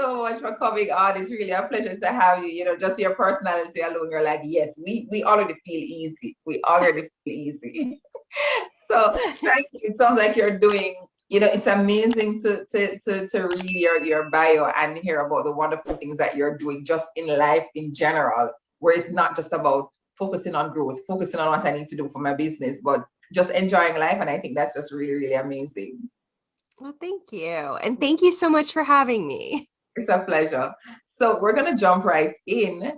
so much for coming on. It's really a pleasure to have you. You know, just your personality alone, you're like, yes, we already feel easy. We already feel easy. So thank you. It sounds like you're doing, you know, it's amazing to read your bio and hear about the wonderful things that you're doing just in life in general, where it's not just about focusing on growth, focusing on what I need to do for my business, but just enjoying life. And I think that's just really, really amazing. Well, thank you. And thank you so much for having me. It's a pleasure. So we're going to jump right in.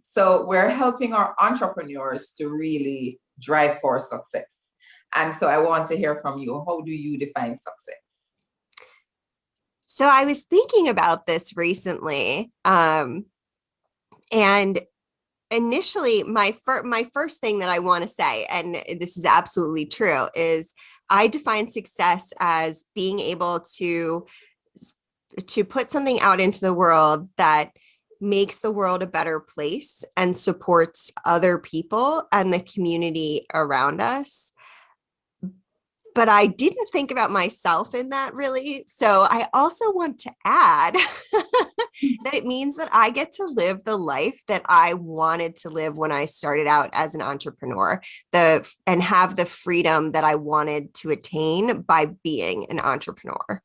So we're helping our entrepreneurs to really drive for success. And so I want to hear from you. How do you define success? So I was thinking about this recently. And initially my first thing that I want to say, and this is absolutely true, is I define success as being able to put something out into the world that makes the world a better place and supports other people and the community around us. But I didn't think about myself in that really. So I also want to add that it means that I get to live the life that I wanted to live when I started out as an entrepreneur, and have the freedom that I wanted to attain by being an entrepreneur.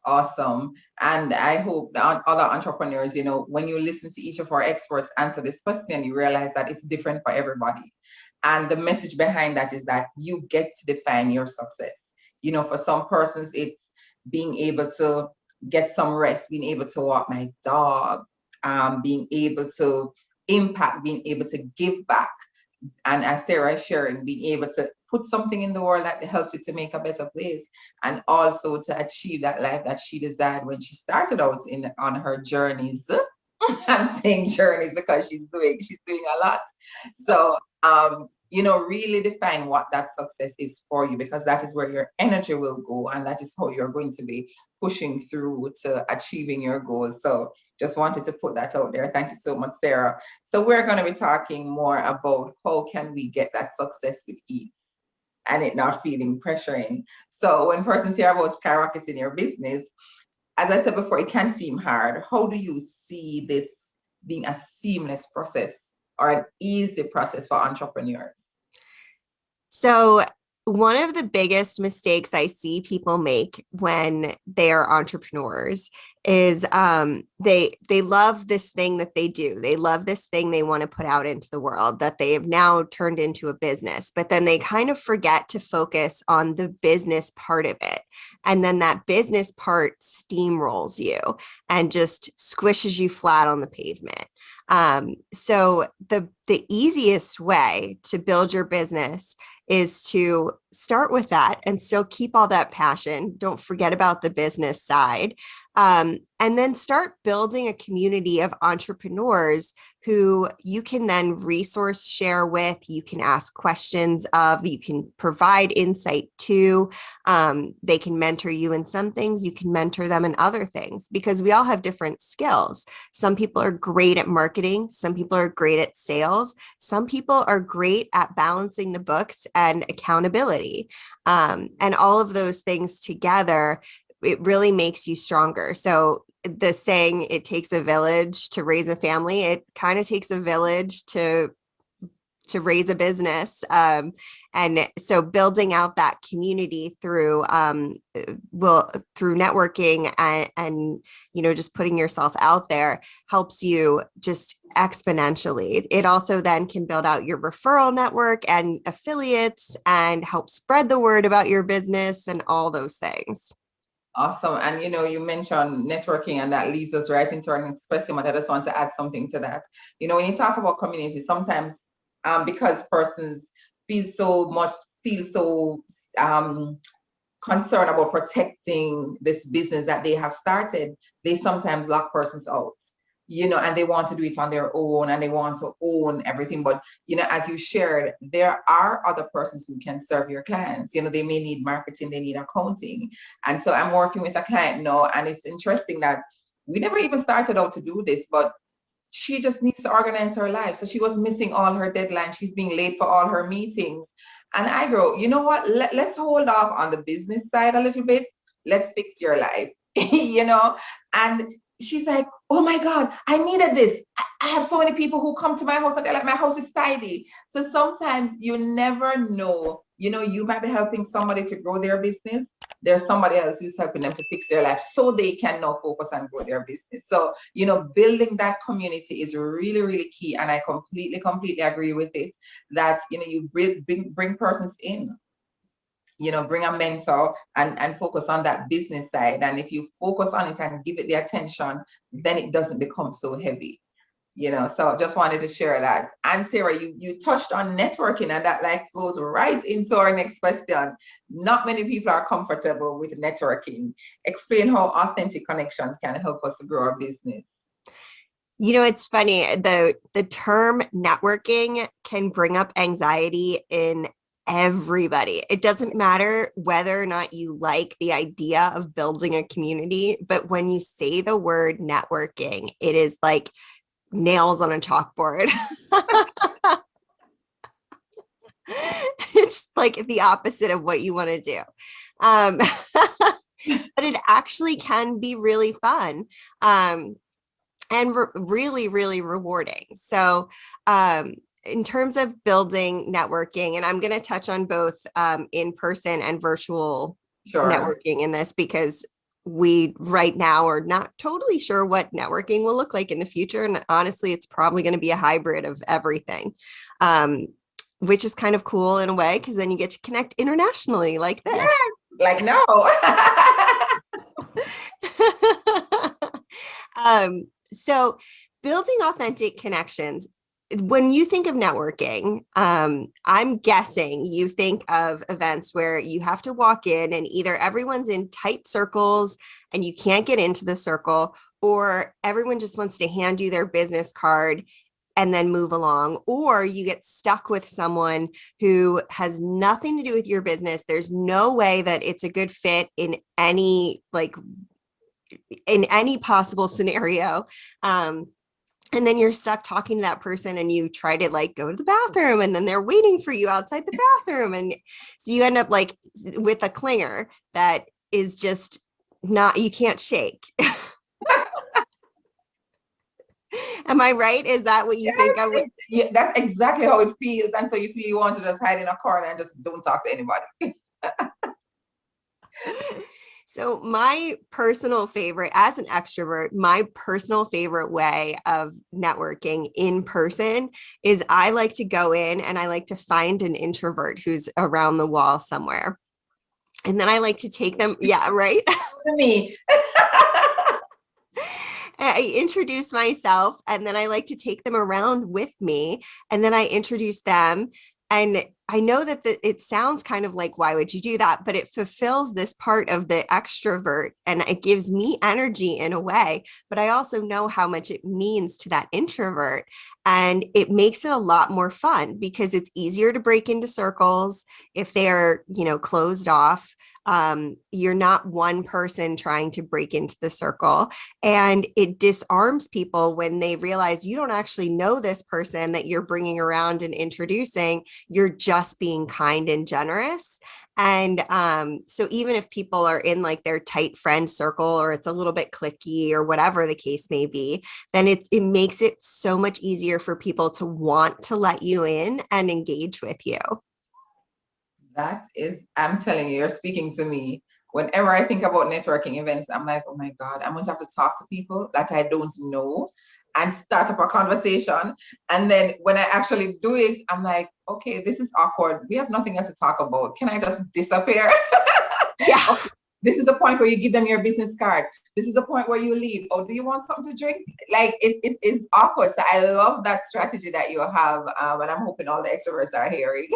Awesome. And I hope that other entrepreneurs, you know, when you listen to each of our experts answer this question, you realize that it's different for everybody. And the message behind that is that you get to define your success. You know, for some persons, it's being able to get some rest, being able to walk my dog, being able to impact, being able to give back. And as Sarah is sharing, being able to put something in the world that helps it to make a better place, and also to achieve that life that she desired when she started out on her journeys. I'm saying journeys because she's doing a lot. So you know, really define what that success is for you, because that is where your energy will go, and that is how you're going to be pushing through to achieving your goals. So just wanted to put that out there. Thank you so much, Sarah. So we're going to be talking more about how can we get that success with ease and it not feeling pressuring. So when persons hear about skyrocketing your business, as I said before, it can seem hard. How do you see this being a seamless process or an easy process for entrepreneurs? So one of the biggest mistakes I see people make when they are entrepreneurs is they love this thing that they do. They love this thing they want to put out into the world that they have now turned into a business, but then they kind of forget to focus on the business part of it. And then that business part steamrolls you and just squishes you flat on the pavement. So the easiest way to build your business is to start with that and still keep all that passion. Don't forget about the business side. And then start building a community of entrepreneurs who you can then resource share with, you can ask questions of, you can provide insight to. They can mentor you in some things, you can mentor them in other things, because we all have different skills. Some people are great at marketing, some people are great at sales, some people are great at balancing the books and accountability. And all of those things together, it really makes you stronger. So the saying, it takes a village to raise a family, it kind of takes a village to raise a business. And so building out that community through through networking and you know, just putting yourself out there helps you just exponentially. It also then can build out your referral network and affiliates and help spread the word about your business and all those things. Awesome. And you know, you mentioned networking, and that leads us right into our next question, but I just want to add something to that. You know, when you talk about community, sometimes because persons feel so concerned about protecting this business that they have started, they sometimes lock persons out, you know, and they want to do it on their own and they want to own everything. But, you know, as you shared, there are other persons who can serve your clients. You know, they may need marketing, they need accounting. And so I'm working with a client now, and it's interesting that we never even started out to do this, but she just needs to organize her life. So she was missing all her deadlines. She's being late for all her meetings. And I go, you know what? Let's hold off on the business side a little bit. Let's fix your life. you know, and she's like, oh my God, I needed this. I have so many people who come to my house and they're like, my house is tidy. So sometimes you never know, you might be helping somebody to grow their business. There's somebody else who's helping them to fix their life so they can now focus and grow their business. So, building that community is really, really key. And I completely agree with it that, you bring persons in, bring a mentor and focus on that business side. And if you focus on it and give it the attention, then it doesn't become so heavy. So just wanted to share that. And Sarah, you touched on networking, and that like flows right into our next question. Not many people are comfortable with networking. Explain how authentic connections can help us to grow our business. It's funny, the term networking can bring up anxiety in everybody. It doesn't matter whether or not you like the idea of building a community, but when you say the word networking, it is like nails on a chalkboard. It's like the opposite of what you want to do. But it actually can be really fun. And really, really rewarding. So, in terms of building networking, and I'm going to touch on both in-person and virtual Sure. networking in this, because we right now are not totally sure what networking will look like in the future. And honestly, it's probably going to be a hybrid of everything, which is kind of cool in a way, because then you get to connect internationally like this. Yes, like no. So building authentic connections, when you think of networking, I'm guessing you think of events where you have to walk in and either everyone's in tight circles and you can't get into the circle, or everyone just wants to hand you their business card and then move along, or you get stuck with someone who has nothing to do with your business. There's no way that it's a good fit in any possible scenario. And then you're stuck talking to that person and you try to like go to the bathroom and then they're waiting for you outside the bathroom. And so you end up like with a clinger that is just not, you can't shake. Am I right? Is that what you think of? Yeah, that's exactly how it feels. And so you feel you want to just hide in a corner and just don't talk to anybody. So my personal favorite, as an extrovert, my personal favorite way of networking in person is I like to go in and I like to find an introvert who's around the wall somewhere. And then I like to take them. Yeah, right. To me. I introduce myself and then I like to take them around with me and then I introduce them. And I know that it sounds kind of like, why would you do that? But it fulfills this part of the extrovert and it gives me energy in a way. But I also know how much it means to that introvert. And it makes it a lot more fun because it's easier to break into circles if they're, closed off. You're not one person trying to break into the circle, and it disarms people when they realize you don't actually know this person that you're bringing around and introducing. You're just being kind and generous. And so even if people are in like their tight friend circle or it's a little bit cliquey or whatever the case may be, then it makes it so much easier for people to want to let you in and engage with you. I'm telling you, you're speaking to me. Whenever I think about networking events, I'm like, oh my God, I'm going to have to talk to people that I don't know and start up a conversation. And then when I actually do it, I'm like, okay, this is awkward. We have nothing else to talk about. Can I just disappear? Yeah. Okay. This is a point where you give them your business card. This is a point where you leave. Oh, do you want something to drink? Like it is awkward. So I love that strategy that you have. And I'm hoping all the extroverts are hearing.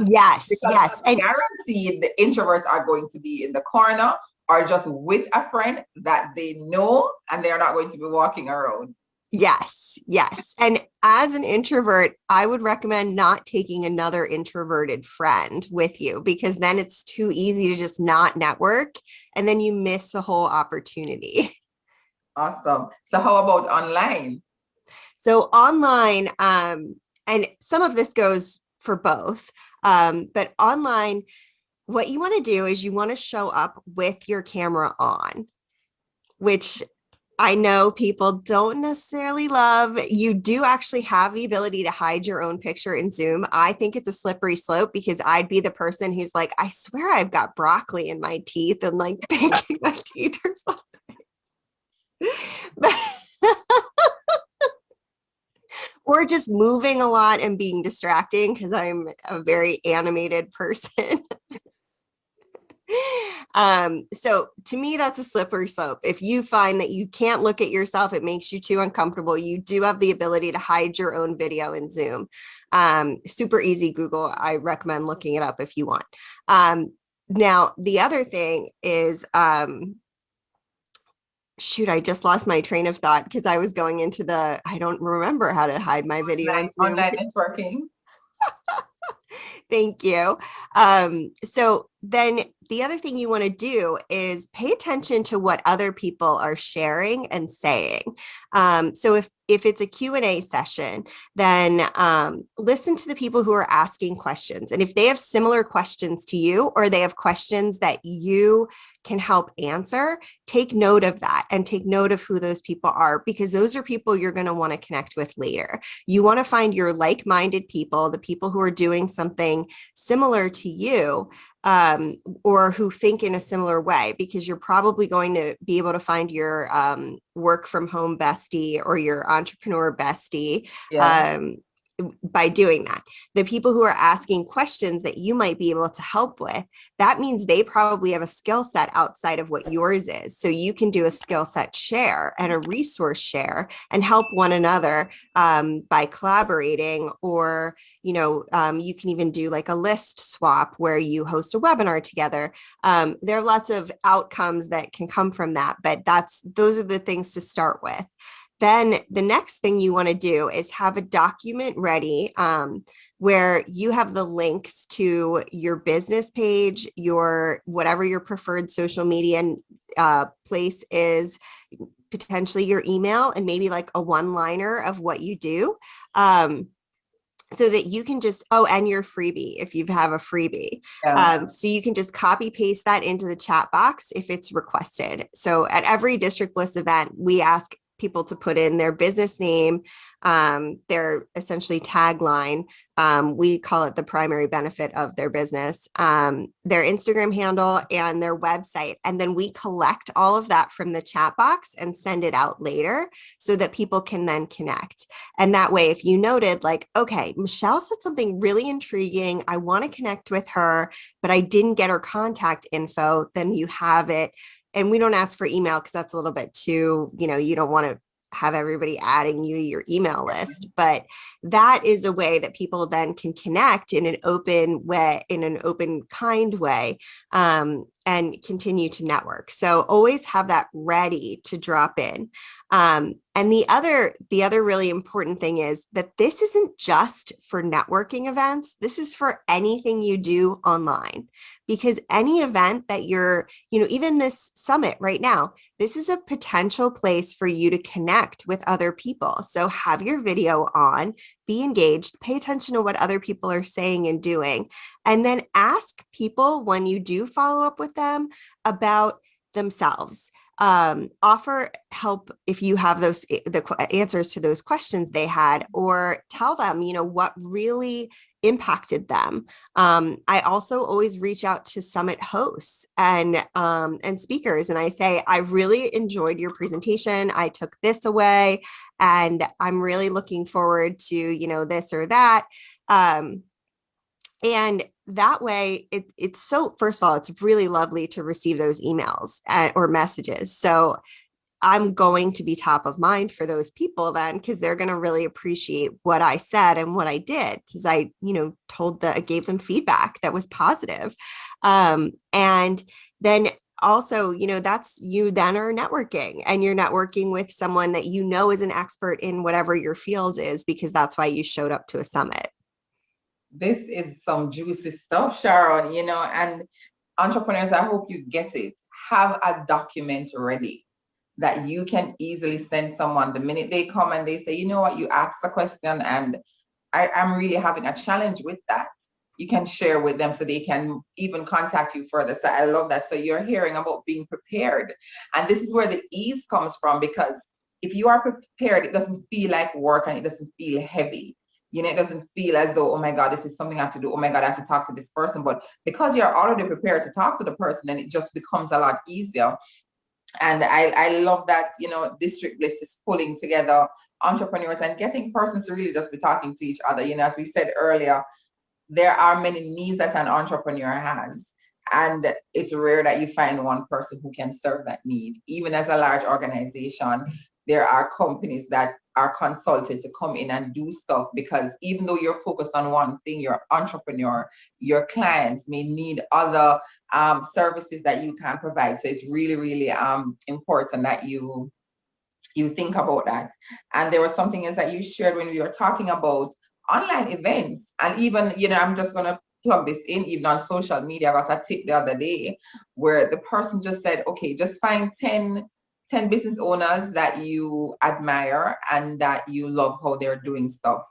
Yes, Because yes. I'm guaranteed the introverts are going to be in the corner or just with a friend that they know and they're not going to be walking around. Yes, yes. And as an introvert, I would recommend not taking another introverted friend with you because then it's too easy to just not network and then you miss the whole opportunity. Awesome. So how about online? So online, and some of this goes for both, but online, what you want to do is you want to show up with your camera on. which I know people don't necessarily love. You do actually have the ability to hide your own picture in Zoom. I think it's a slippery slope because I'd be the person who's like, I swear I've got broccoli in my teeth and like picking my teeth or something. Or just moving a lot and being distracting because I'm a very animated person. So to me, that's a slippery slope. If you find that you can't look at yourself, it makes you too uncomfortable, you do have the ability to hide your own video in Zoom. Super easy. Google. I recommend looking it up if you want. Now, the other thing is, shoot, I just lost my train of thought because I was going into I don't remember how to hide my video in Zoom. Online networking. Thank you. So then the other thing you want to do is pay attention to what other people are sharing and saying. So if it's a Q&A session, then listen to the people who are asking questions. And if they have similar questions to you, or they have questions that you can help answer, take note of that and take note of who those people are, because those are people you're going to want to connect with later. You want to find your like-minded people, the people who are doing something similar to you, or who think in a similar way, because you're probably going to be able to find your work from home bestie or your entrepreneur bestie. Yeah. By doing that. The people who are asking questions that you might be able to help with, that means they probably have a skill set outside of what yours is. So you can do a skill set share and a resource share and help one another by collaborating. Or, you can even do like a list swap where you host a webinar together. There are lots of outcomes that can come from that, but those are the things to start with. Then the next thing you want to do is have a document ready where you have the links to your business page, whatever your preferred social media place is, potentially your email, and maybe like a one-liner of what you do. So that you can and your freebie, if you have a freebie. Yeah. So you can just copy paste that into the chat box if it's requested. So at every District Bliss event, we ask people to put in their business name, their essentially tagline. We call it the primary benefit of their business, their Instagram handle, and their website. And then we collect all of that from the chat box and send it out later so that people can then connect. And that way, if you noted like, okay, Michelle said something really intriguing, I want to connect with her, but I didn't get her contact info, then you have it. And we don't ask for email because that's a little bit too, you don't want to have everybody adding you to your email list. But that is a way that people then can connect in an open way, in an open, kind way, and continue to network. So always have that ready to drop in. And the other really important thing is that this isn't just for networking events. This is for anything you do online, because any event that you're, even this summit right now, this is a potential place for you to connect with other people. So have your video on, be engaged, pay attention to what other people are saying and doing, and then ask people when you do follow up with them about themselves. Offer help if you have the answers to those questions they had, or tell them, what really impacted them. I also always reach out to summit hosts and speakers, and I say, I really enjoyed your presentation. I took this away, and I'm really looking forward to, this or that. And that way, it's so, first of all, it's really lovely to receive those emails or messages. So I'm going to be top of mind for those people then, because they're going to really appreciate what I said and what I did, because I, gave them feedback that was positive. And then also, that's you then are networking, and you're networking with someone that is an expert in whatever your field is, because that's why you showed up to a summit. This is some juicy stuff, Sharon, and entrepreneurs, I hope you get it. Have a document ready that you can easily send someone the minute they come and they say, you know what, you asked a question and I'm really having a challenge with that. you can share with them so they can even contact you further. So I love that. So you're hearing about being prepared. And this is where the ease comes from, because if you are prepared, it doesn't feel like work and it doesn't feel heavy. It doesn't feel as though, oh my God, this is something I have to do. Oh my God, I have to talk to this person. But because you're already prepared to talk to the person, then it just becomes a lot easier. And I love that, District Bliss is pulling together entrepreneurs and getting persons to really just be talking to each other. As we said earlier, there are many needs that an entrepreneur has. And it's rare that you find one person who can serve that need. Even as a large organization, there are companies that are consulted to come in and do stuff, because even though you're focused on one thing, you're an entrepreneur, your clients may need other services that you can provide. So it's really, really important that you think about that. And there was something else that you shared when we were talking about online events. And even, I'm just going to plug this in, even on social media. I got a tip the other day where the person just said, okay, just find 10 business owners that you admire and that you love how they're doing stuff,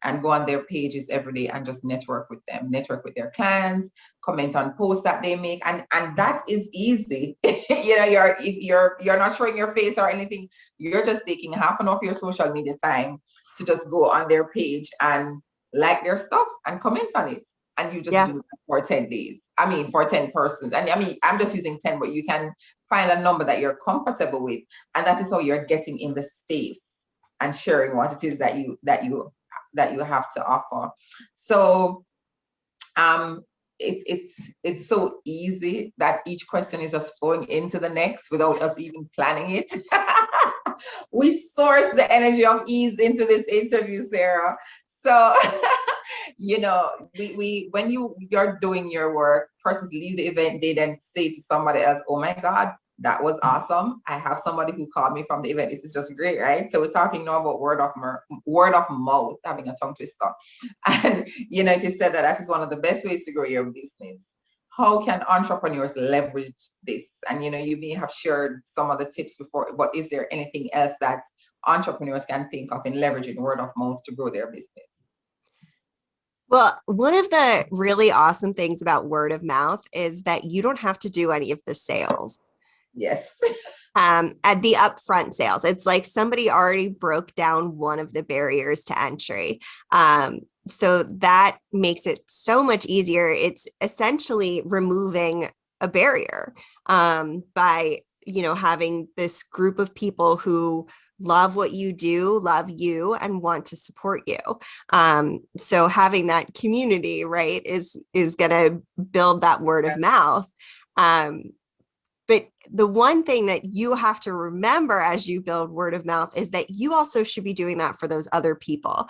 and go on their pages every day and just network with them, network with their clients, comment on posts that they make. And that is easy. You're not showing your face or anything. You're just taking half an hour of your social media time to just go on their page and like their stuff and comment on it. And you just Yeah. do that for 10 days. I mean, for 10 persons. And I mean, I'm just using 10, but you can find a number that you're comfortable with. And that is how you're getting in the space and sharing what it is that you have to offer. So it's so easy that each question is just flowing into the next without us even planning it. We source the energy of ease into this interview, Sarah. So we when you're doing your work, persons leave the event, they then say to somebody else, oh my God, that was awesome. I have somebody who called me from the event. This is just great, right? So we're talking now about word of mouth, having a tongue twister. And it is said that is one of the best ways to grow your business. How can entrepreneurs leverage this? And you may have shared some of the tips before, but is there anything else that entrepreneurs can think of in leveraging word of mouth to grow their business? Well, one of the really awesome things about word of mouth is that you don't have to do any of the sales. Yes. At the upfront sales, it's like somebody already broke down one of the barriers to entry. So that makes it so much easier. It's essentially removing a barrier by, having this group of people who love what you do, love you, and want to support you. So having that community, right, is going to build that word of mouth. But the one thing that you have to remember as you build word of mouth is that you also should be doing that for those other people.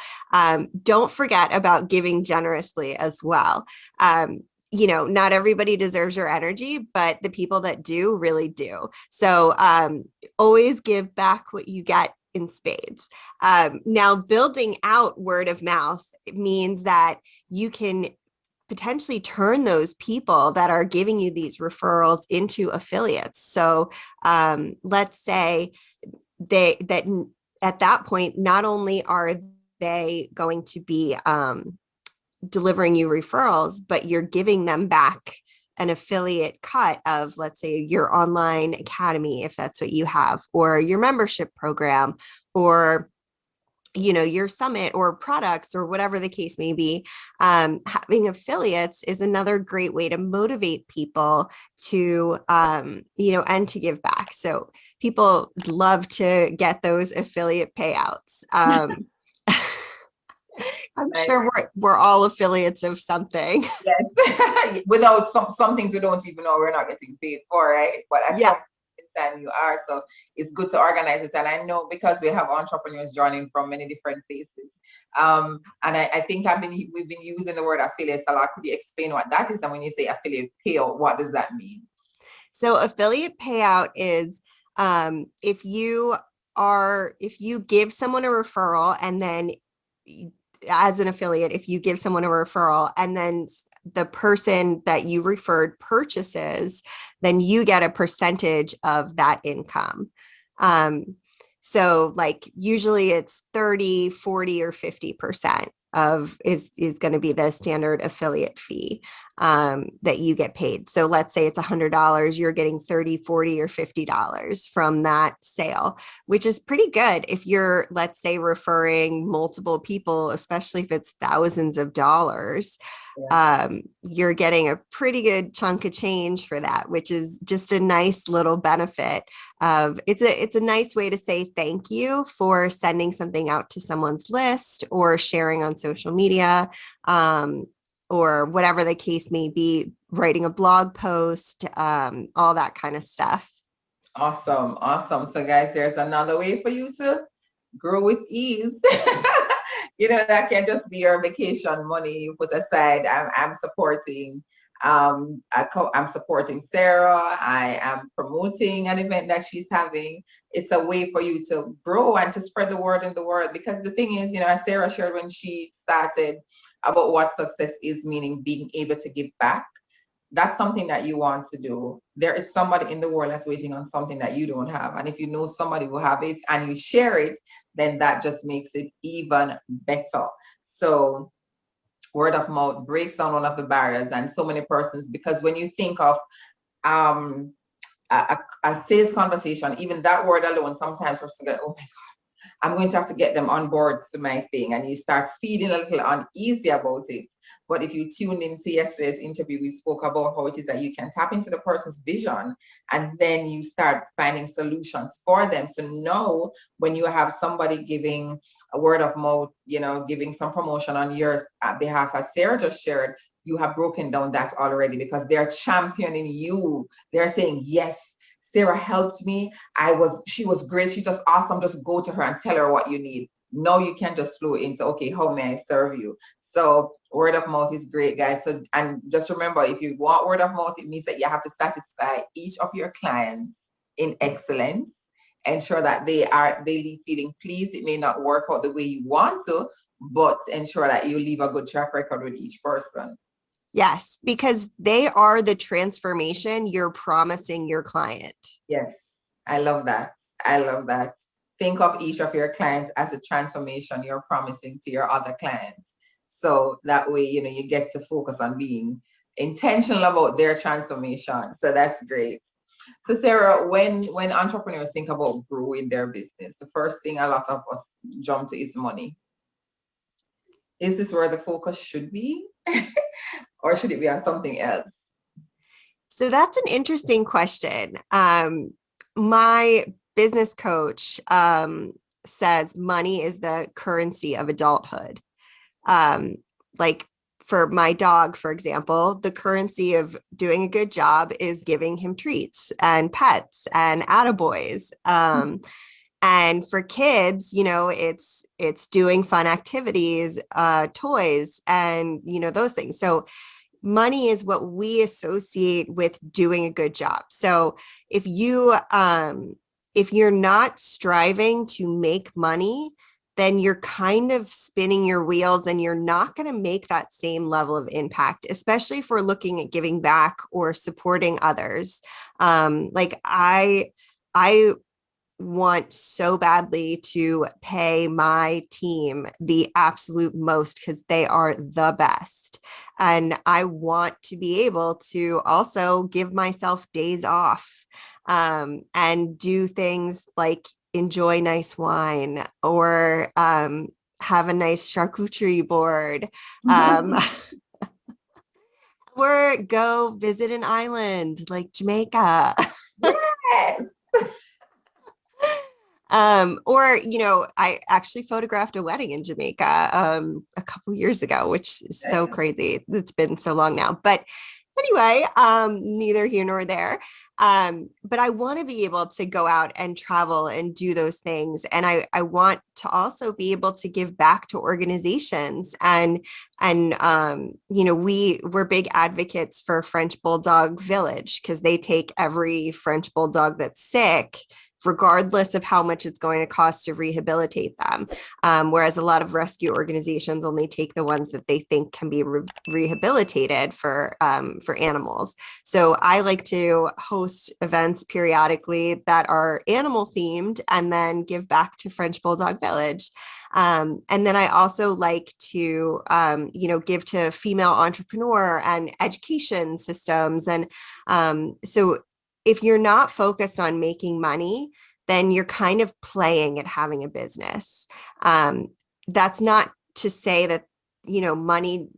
Don't forget about giving generously as well. Not everybody deserves your energy, but the people that do really do. So always give back what you get in spades. Now, building out word of mouth means that you can potentially turn those people that are giving you these referrals into affiliates. So let's say that at that point, not only are they going to be delivering you referrals, but you're giving them back an affiliate cut of, let's say, your online academy, if that's what you have, or your membership program, or your summit or products or whatever the case may be. Having affiliates is another great way to motivate people to, and to give back. So people love to get those affiliate payouts. I'm sure we're all affiliates of something. Yes. Without some things we don't even know we're not getting paid for, right? But at some time you are. So it's good to organize it. And I know because we have entrepreneurs joining from many different places. And I think we've been using the word affiliates a lot. Could you explain what that is? And when you say affiliate payout, what does that mean? So affiliate payout is if you give someone a referral, and then as an affiliate, if you give someone a referral and then the person that you referred purchases, then you get a percentage of that income. So like usually it's 30, 40, or 50%. of is going to be the standard affiliate fee that you get paid. So let's say it's $100, you're getting 30, 40, or $50 from that sale, which is pretty good if you're, let's say, referring multiple people, especially if it's thousands of dollars. Yeah. You're getting a pretty good chunk of change for that, which is just a nice little benefit of it's a nice way to say thank you for sending something out to someone's list or sharing on social media, or whatever the case may be, writing a blog post, all that kind of stuff. Awesome. Awesome. So guys, there's another way for you to grow with ease. That can just be your vacation money you put aside. I'm supporting I'm supporting Sarah. I am promoting an event that she's having. It's a way for you to grow and to spread the word in the world. Because the thing is, as Sarah shared when she started about what success is, meaning being able to give back, that's something that you want to do. There is somebody in the world that's waiting on something that you don't have. And if you know somebody who have it and you share it, then that just makes it even better. So word of mouth breaks down one of the barriers. And so many persons, because when you think of a sales conversation, even that word alone, sometimes we're thinking, oh my, I'm going to have to get them on board to my thing. And you start feeling a little uneasy about it. But if you tuned into yesterday's interview, we spoke about how it is that you can tap into the person's vision and then you start finding solutions for them. So now when you have somebody giving a word of mouth, giving some promotion on your behalf, as Sarah just shared, you have broken down that already because they're championing you. They're saying, yes, Sarah helped me. She was great. She's just awesome. Just go to her and tell her what you need. No, you can't just flow into, okay, how may I serve you? So word of mouth is great, guys. So, and just remember, if you want word of mouth, it means that you have to satisfy each of your clients in excellence. Ensure that they leave feeling pleased. It may not work out the way you want to, but ensure that you leave a good track record with each person. Yes, because they are the transformation you're promising your client. Yes, I love that. I love that. Think of each of your clients as a transformation you're promising to your other clients. So that way, you get to focus on being intentional about their transformation. So that's great. So Sarah, when entrepreneurs think about growing their business, the first thing a lot of us jump to is money. Is this where the focus should be? Or should it be on something else? So that's an interesting question. My business coach says money is the currency of adulthood. Like for my dog, for example, the currency of doing a good job is giving him treats and pets and attaboys. And for kids, it's doing fun activities, toys, and those things. So money is what we associate with doing a good job. So if you're not striving to make money, then you're kind of spinning your wheels and you're not going to make that same level of impact, especially if we're looking at giving back or supporting others. Like I want so badly to pay my team the absolute most because they are the best. And I want to be able to also give myself days off, and do things like enjoy nice wine or have a nice charcuterie board, or go visit an island like Jamaica. Yes. Or, I actually photographed a wedding in Jamaica a couple years ago, which is so crazy. It's been so long now. But anyway, neither here nor there. But I want to be able to go out and travel and do those things. And I want to also be able to give back to organizations. And we're big advocates for French Bulldog Village because they take every French Bulldog that's sick regardless of how much it's going to cost to rehabilitate them. Whereas a lot of rescue organizations only take the ones that they think can be rehabilitated for animals. So I like to host events periodically that are animal themed and then give back to French Bulldog Village. And then I also like to, give to female entrepreneur and education systems. And so if you're not focused on making money, then you're kind of playing at having a business. That's not to say that, money,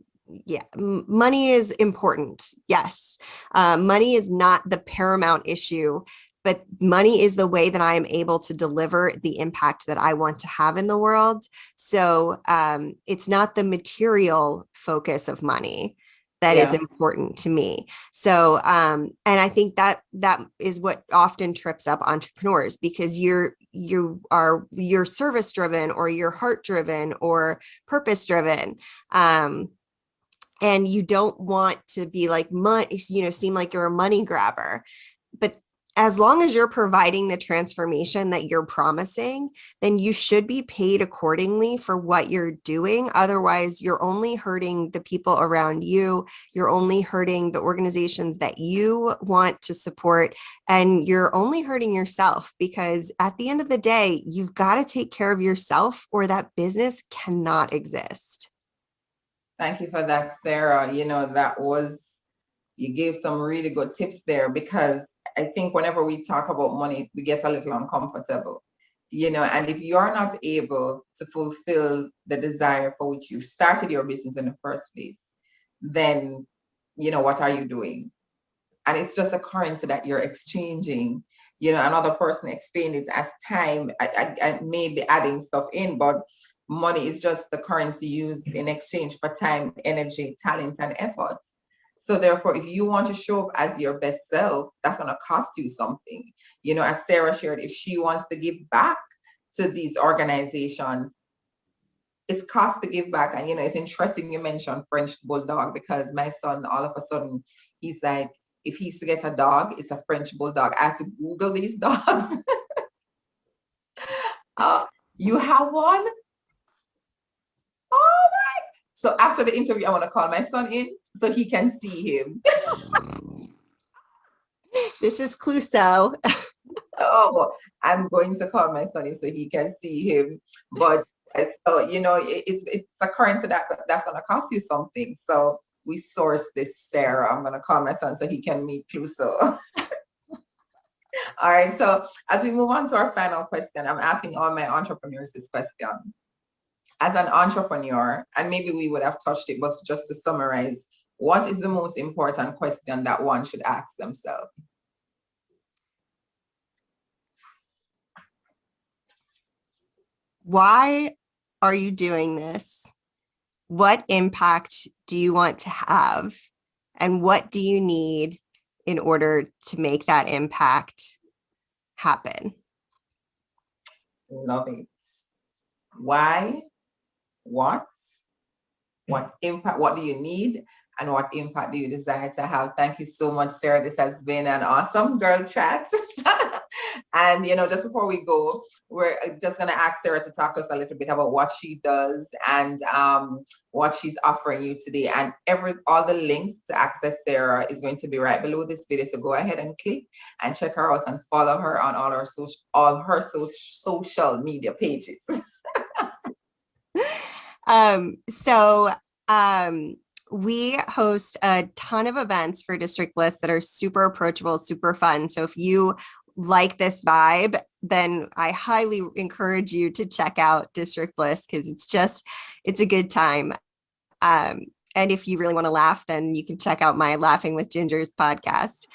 money is important. Yes. Money is not the paramount issue, but money is the way that I am able to deliver the impact that I want to have in the world. So it's not the material focus of money that is Yeah. important to me. So, and I think that is what often trips up entrepreneurs, because you're service driven, or you're heart driven, or purpose driven. And you don't want to be like money, seem like you're a money grabber. But as long as you're providing the transformation that you're promising, then you should be paid accordingly for what you're doing. Otherwise, you're only hurting the people around you. You're only hurting the organizations that you want to support. And you're only hurting yourself, because at the end of the day, you've got to take care of yourself, or that business cannot exist. Thank you for that, Sarah. You gave some really good tips there, because I think whenever we talk about money, we get a little uncomfortable, and if you're not able to fulfill the desire for which you started your business in the first place, then, what are you doing? And it's just a currency that you're exchanging. Another person explained it as time. I may be adding stuff in, but money is just the currency used in exchange for time, energy, talent, and effort. So therefore, if you want to show up as your best self, that's going to cost you something. As Sarah shared, if she wants to give back to these organizations, it's cost to give back. And, it's interesting you mentioned French Bulldog, because my son, all of a sudden, he's like, if he's to get a dog, it's a French Bulldog. I have to Google these dogs. You have one? Oh my. So after the interview, I want to call my son in so he can see him. This is Clouseau. Oh, I'm going to call my son in so he can see him. But so, it's a currency that's going to cost you something. So we source this, Sarah. I'm going to call my son so he can meet Clouseau. All right. So as we move on to our final question, I'm asking all my entrepreneurs this question. As an entrepreneur, and maybe we would have touched it, but just to summarize, what is the most important question that one should ask themselves? Why are you doing this? What impact do you want to have? And what do you need in order to make that impact happen? Love it. Why? What impact, what do you need, and what impact do you desire to have? Thank you so much, Sarah. This has been an awesome girl chat. And just before we go, we're just going to ask Sarah to talk to us a little bit about what she does and what she's offering you today. And all the links to access Sarah is going to be right below this video. So go ahead and click and check her out and follow her on all her social media pages. We host a ton of events for District Bliss that are super approachable, super fun. So if you like this vibe, then I highly encourage you to check out District Bliss, because it's a good time. And if you really want to laugh, then you can check out my Laughing with Gingers podcast.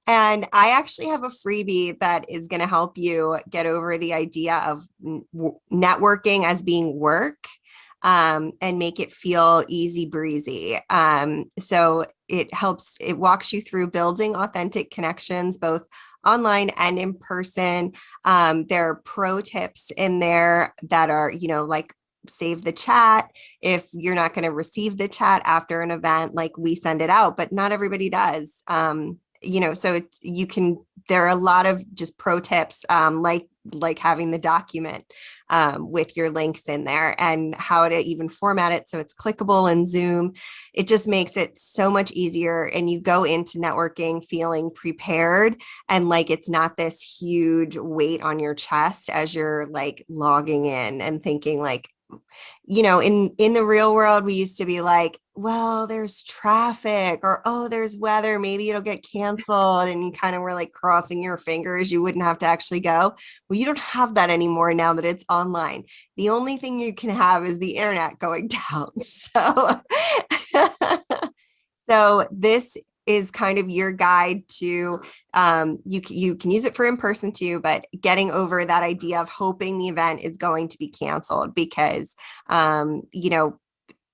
And I actually have a freebie that is going to help you get over the idea of networking as being work, and make it feel easy breezy. So it walks you through building authentic connections, both online and in person. There are pro tips in there that are, like save the chat if you're not going to receive the chat after an event. Like, we send it out, but not everybody does. So you can there are a lot of just pro tips, like having the document with your links in there and how to even format it so it's clickable in Zoom. It just makes it so much easier. And you go into networking feeling prepared and like it's not this huge weight on your chest as you're like logging in and thinking like, in the real world, we used to be like, well, there's traffic or, oh, there's weather, maybe it'll get canceled. And you kind of were like crossing your fingers. You wouldn't have to actually go. Well, you don't have that anymore now that it's online. The only thing you can have is the internet going down. So, so this is kind of your guide to you can use it for in person too, but getting over that idea of hoping the event is going to be canceled because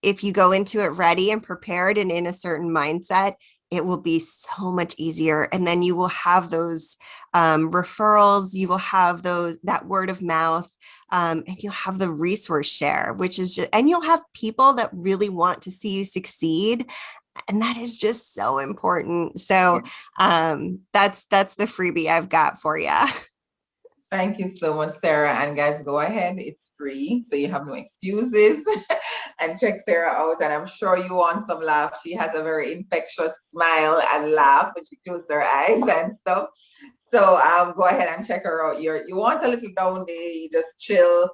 if you go into it ready and prepared and in a certain mindset, it will be so much easier. And then you will have those referrals, you will have that word of mouth, and you'll have the resource share, which is just, and you'll have people that really want to see you succeed. And that is just so important. So that's the freebie I've got for you. Thank you so much, Sarah. And guys, go ahead. It's free, so you have no excuses. And check Sarah out. And I'm sure you want some laugh. She has a very infectious smile and laugh when she closes her eyes and stuff. So go ahead and check her out. You want a little down day, just chill,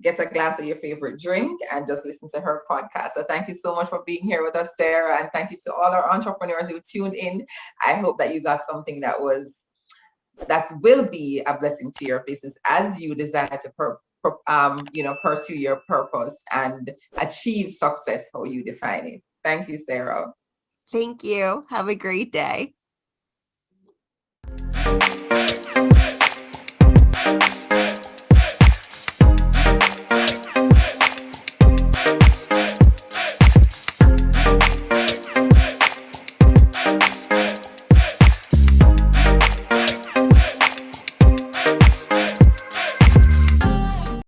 get a glass of your favorite drink, and just listen to her podcast. So thank you so much for being here with us, Sarah. And thank you to all our entrepreneurs who tuned in. I hope that you got something that will be a blessing to your business as you desire to pursue your purpose and achieve success how you define it. Thank you, Sarah. Thank you. Have a great day.